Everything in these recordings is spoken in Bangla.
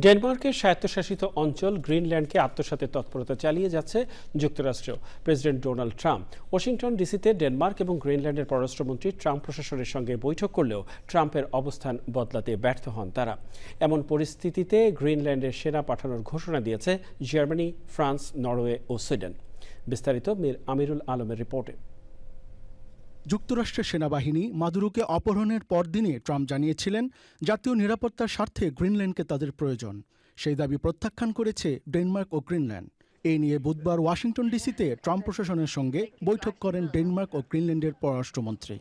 ডেনমার্কের স্বায়ত্তশাসিত অঞ্চল গ্রিনল্যান্ডকে আত্মসাতের তৎপরতা চালিয়ে যাচ্ছে যুক্তরাষ্ট্র। প্রেসিডেন্ট ডোনাল্ড ট্রাম্প ওয়াশিংটন ডিসিতে ডেনমার্ক এবং গ্রিনল্যান্ডের পররাষ্ট্রমন্ত্রী ট্রাম্প প্রশাসনের সঙ্গে বৈঠক করলেও ট্রাম্পের অবস্থান বদলাতে ব্যর্থ হন তারা। এমন পরিস্থিতিতে গ্রিনল্যান্ডের সেনা পাঠানোর ঘোষণা দিয়েছে জার্মানি, ফ্রান্স, নরওয়ে ও সুইডেন। বিস্তারিত মীর আমিরুল আলমের রিপোর্টে। যুক্তরাষ্ট্রের সেনাবাহিনী মাদুরোকে অপহরণের পরদিনে ট্রাম্প জানিয়েছিলেন জাতীয় নিরাপত্তার স্বার্থে গ্রিনল্যান্ডকে তাদের প্রয়োজন। সেই দাবি প্রত্যাখ্যান করেছে ডেনমার্ক ও গ্রিনল্যান্ড। এই নিয়ে বুধবার ওয়াশিংটন ডিসিতে ট্রাম্প প্রশাসনের সঙ্গে বৈঠক করেন ডেনমার্ক ও গ্রিনল্যান্ডের পররাষ্ট্রমন্ত্রী।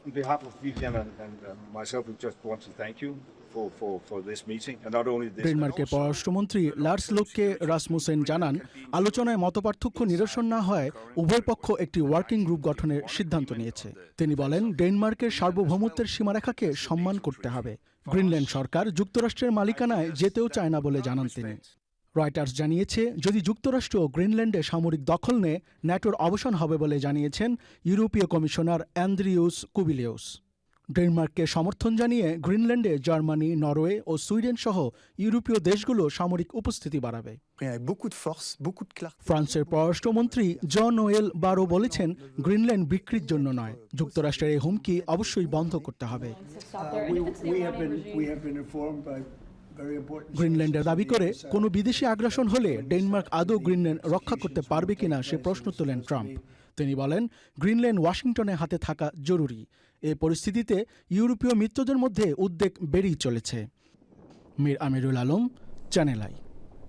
ডেনমার্কের পররাষ্ট্রমন্ত্রী লার্স লোককে রাসমুসেন জানান, আলোচনায় মতপার্থক্য নিরসন না হয় উভয় পক্ষ একটি ওয়ার্কিং গ্রুপ গঠনের সিদ্ধান্ত নিয়েছে। তিনি বলেন, ডেনমার্কের সার্বভৌমত্বের সীমারেখাকে সম্মান করতে হবে। গ্রিনল্যান্ড সরকার যুক্তরাষ্ট্রের মালিকানায় যেতেও চায় না বলে জানান তিনি। রয়টার্স জানিয়েছে, যদি যুক্তরাষ্ট্র গ্রিনল্যান্ডে সামরিক দখল নেয় ন্যাটোর অবসান হবে বলে জানিয়েছেন ইউরোপীয় কমিশনার অ্যান্দ্রিউস কুবিলিউস। ডেনমার্ককে সমর্থন জানিয়ে গ্রিনল্যান্ডে জার্মানি, নরওয়ে ও সুইডেন সহ ইউরোপীয় দেশগুলো সামরিক উপস্থিতি বাড়াবে। ফ্রান্সের পররাষ্ট্রমন্ত্রী জন নোয়েল বারো বলেছেন, গ্রিনল্যান্ড বিক্রির জন্য নয়, যুক্তরাষ্ট্রের এই হুমকি অবশ্যই বন্ধ করতে হবে। গ্রিনল্যান্ডের দাবি করে কোনো বিদেশি আগ্রাসন হলে ডেনমার্ক আদৌ গ্রিনল্যান্ড রক্ষা করতে পারবে কিনা সে প্রশ্ন তোলেন ট্রাম্প। তিনি বলেন, গ্রিনল্যান্ড ওয়াশিংটনের হাতে থাকা জরুরি। এ পরিস্থিতিতে ইউরোপীয় মিত্রদের মধ্যে উদ্বেগ বেড়েই চলেছে। মীর আমিরুল আলম, চ্যানেল আই।